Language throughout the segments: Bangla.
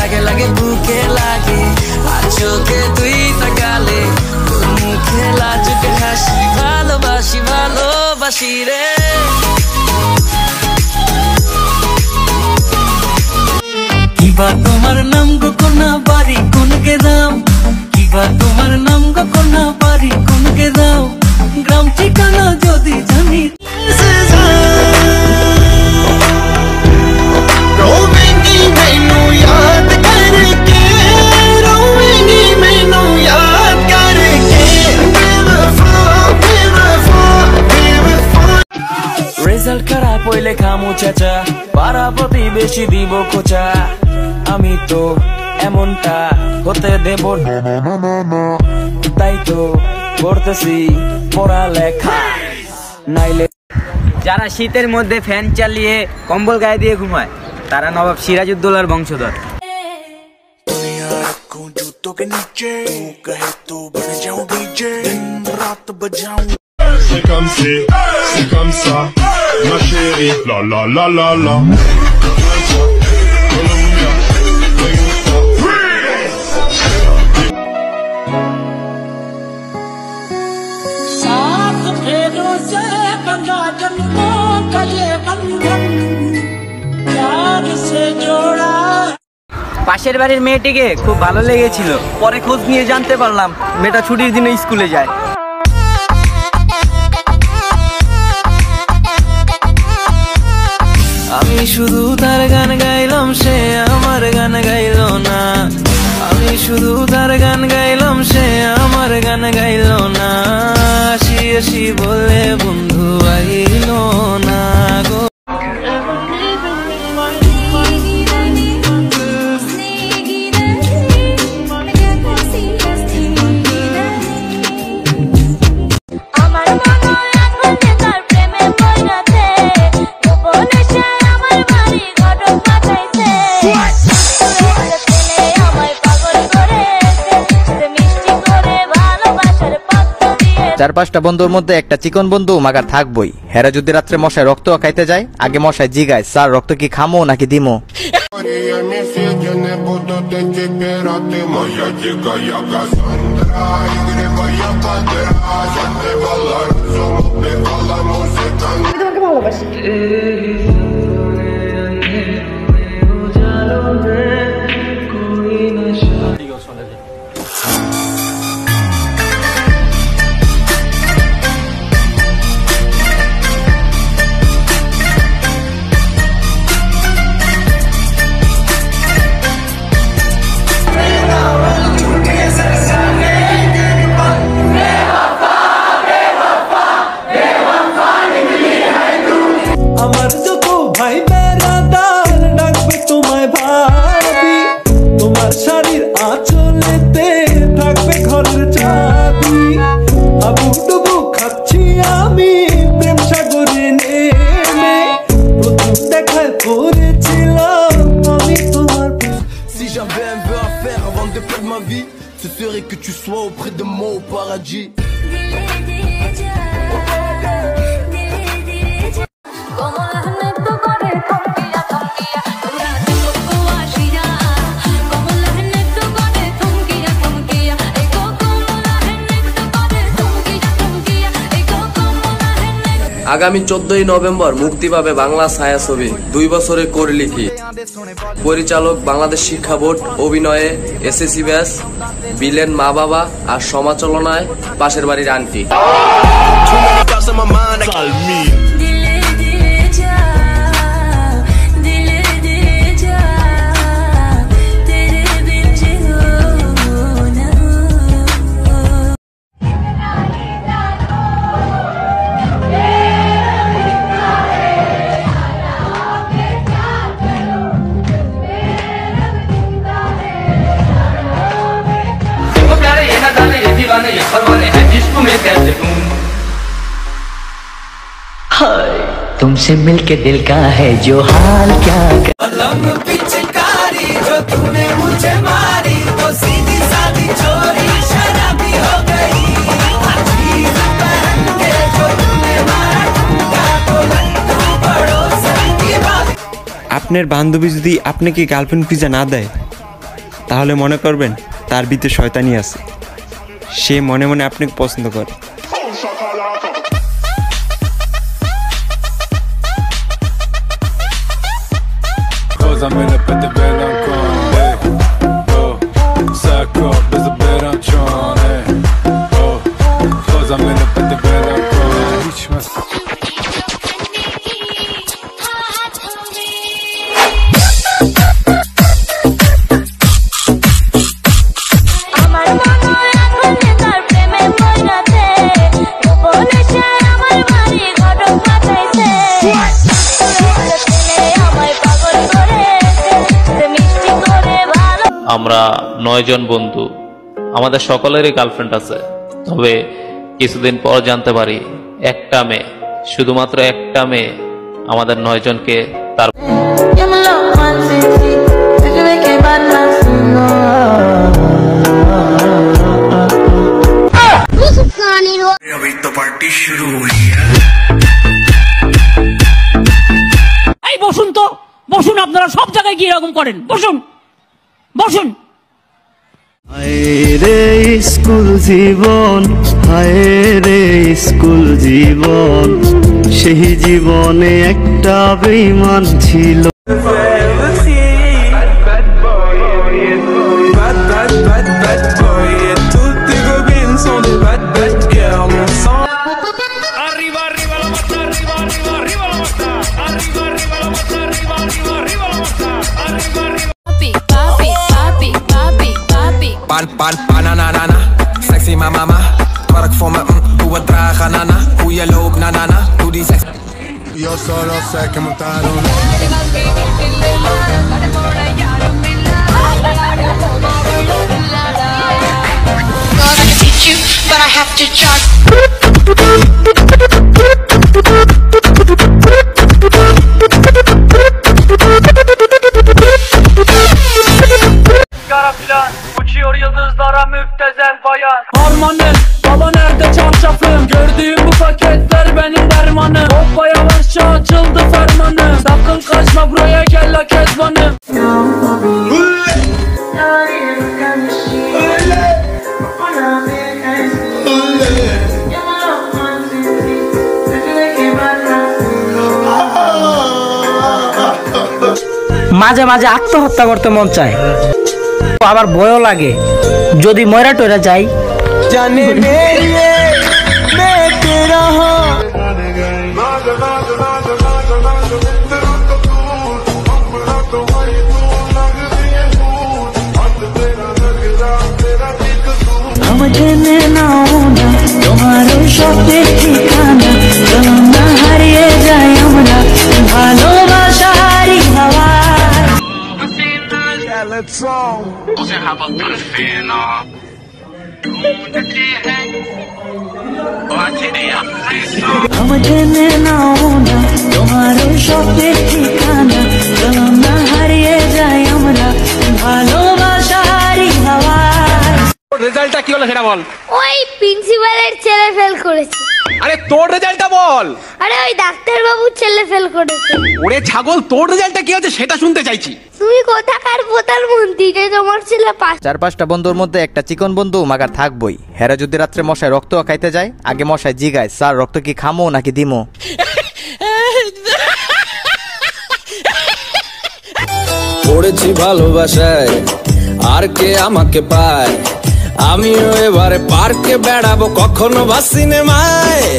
লাগে লাগে বুকে লাগে আর চোখে তুই তাকালে তোর মুখে লাজুকে হাসি ভালোবাসি ভালোবাসি রে কিবা তোমার নাম গো কোনা বাড়ি কোন গ্রাম কিবা তোমার নাম গো কোনা বাড়ি কোন গ্রাম গ্রাম ঠিকানা যদি জানি রেজাল্ট খারাপ হইলে খামু চাচা পাড়া প্রতিবেশী দিব খোঁচা আমি তো এমনটা হতে দেব তাই তো করতেছি পড়ালেখা নাইলে যারা শীতের মধ্যে ফ্যান চালিয়ে কম্বল গায়ে দিয়ে ঘুমায় তারা নবাব সিরাজউদ্দৌলার বংশধর। C'est comme ça, ma chérie, la la la la la. পাশের বাড়ির মেয়েটিকে খুব ভালো লেগেছিল, পরে খোঁজ নিয়ে জানতে পারলাম মেয়েটা ছুটির দিনে স্কুলে যায়। আমি শুধু তার গান গাইলাম সে আমার গান গাইল না আমি শুধু তার গান গাইলাম সে আমার গান গাইল না আসি আসি বলে বন্ধু আইল না গো চার পাঁচটা বন্ধুর মধ্যে একটা চিকন বন্ধু মাগার থাকবই। হেরা যদি রাত্রে মশায় রক্ত খাইতে যায় আগে মশায় জিগায় স্যার রক্ত কি খামো নাকি দিমো। তোমাকে ভালোবাসি। আমার যত ভাই বেড়াদার ডাকবে তোমায় ভাবি তোমার শাড়ির আঁচলেতে থাকবে ঘরের চাবি আবু ডুবু খাচ্ছি আমি প্রেম সাগরে নেমে প্রথম দেখায় করেছিলাম আমি তোমার Si j'avais un vœu à faire avant de perdre ma vie, ce serait que tu sois auprès de moi au paradis. আগামী 14ই নভেম্বর মুক্তি পাবে বাংলা ছায়াছবি 2 বছরের করে লিখি। পরিচালক বাংলাদেশ শিক্ষা বোর্ড, অভিনয়ে এসএসসি ব্যাস, বিলেন মা বাবা আর সমালোচনায় পাশের বাড়ির আন্টি। तुमसे मिलके दिल का है जो हाल क्या पिचकारी जो तूने मुझे मारी तो सीधी सादी चोरी शराबी हो गई जो तूने मारा तो আপনার বান্ধবী যদি আপনাকে গার্লফ্রেন্ড পিজা না দেয় তাহলে মনে করবেন তার ভিতরে শয়তানি আছে, সে মনে মনে আপনাকে পছন্দ করে। আমরা 9 জন বন্ধু, আমাদের সকলেরই গার্লফ্রেন্ড আছে। তবে কিছুদিন পর জানতে পারি একটা মেয়ে, শুধুমাত্র একটা মেয়ে আমাদের 9 জনকে তার এই বসুন তো, বসুন। আপনারা সব জায়গায় কি এরকম করেন? বসুন বসুন। হায় রে স্কুল জীবন, হায় রে স্কুল জীবন, সেই জীবনে একটা বেঈমান ছিল। Banana, sexy mama, twerk voor me, doe het dragen nana, hoe je loopt nana, doe die sex. Yo solo sé que montaron. God, I can teach you, but I have to charge. Uçuyor yıldızlara müptezel bayan. Harmanım, baba nerede çarşafım? Gördüğüm bu paketler benim dermanım. Hoppa yavaşça açıldı fermanım. Sakın kaçma buraya gel la kezbanım. মাঝে মাঝে আত্মহত্যা করতে মন চায়, আবার ভয়ও লাগে যদি ময়রা টয়রা যাই। জানে জেনে নাও না তোমার স্বপ্নের ঠিকানা, না হারিয়ে যাই আমরা ভালোবাসারই হাওয়া। उसे हवा करते ना ढूंढते हैं জেনে নাও না তোমার স্বপ্নের ঠিকানা, না হারিয়ে যাই আমরা ভালোবাসারই হাওয়া। রেজাল্টটা কি হলো সেটা বল। ওই প্রিন্সিপালের ছেলে ফেল করেছে। আরে তোর রেজাল্টটা বল। আরে ওই ডাক্তার বাবুর ছেলে ফেল করেছে। ওরে ছাগল, তোর রেজাল্টটা কি হচ্ছে সেটা শুনতে চাইছি। তুমি কোথাকার প্রধানমন্ত্রী যে তোমার ছেলে পাস? 4-5টা বন্ধুর মধ্যে একটা চিকন বন্ধু মাগার থাকবই। হেরা যদি রাত্রে মশায় রক্ত খাইতে যায়, আগে মশায় জিগায়, স্যার রক্ত কি খামো নাকি দিমো? পড়েছি ভালোবাসায়, আর কে আমাকে পায়, আমিও এবারে পার্কে বেড়াবো, কখনো বা সিনেমায়।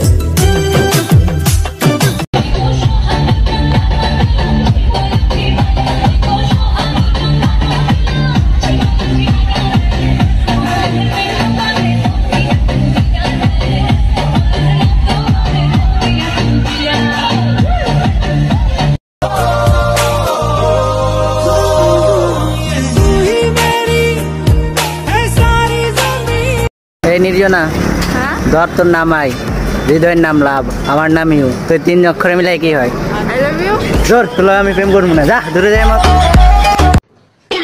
নির্জনা, ধর তোর নাম আই, হৃদয়ের নাম লাভ, আমার নাম ইউ, তুই 3 অক্ষরে মিলাই কি হয়? I love you. জোর তোলা আমি প্রেম করবো না, যা দূরে যাই। আমার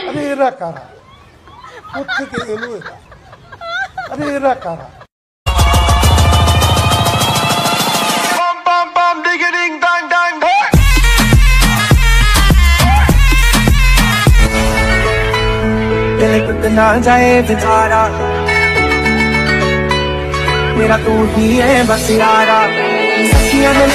আরে এরা কারা, কোথেকে এলো এরা? আরে এরা কারা? दिल कितना जाए बेचारा मेरा तू ही है बस यारा सखियां ने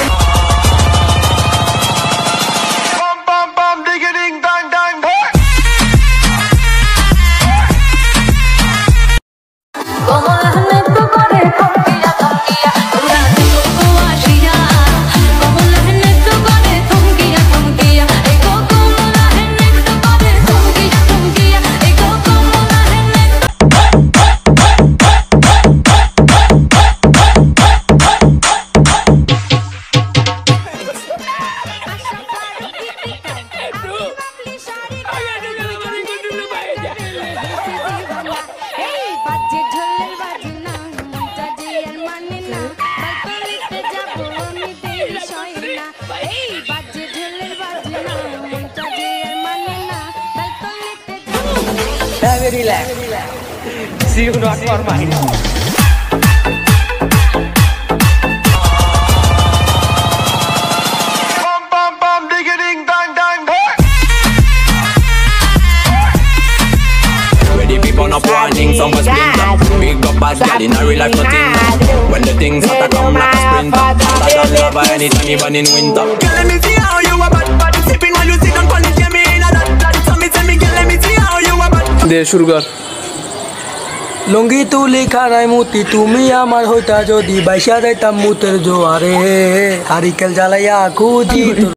Very relax. See you not for mine. Ready people not warning, some was splinter. Big up bad gal in a real life nothing. When the things hotter come like a sprinter. Hotter than lava anytime even in winter. Girl, let me see how you a bad bad. Sipping while you sit on pon it, yeah me in a that. So me tell me, girl, let me see how you a bad. দে শুরু কর লঙ্গি তুলি খানায় মুতি তুমি আমার হইতা যদি বাইসা যাইতাম মুতের জোয়ারে হারিকেল জ্বালাইয়া খুঁজি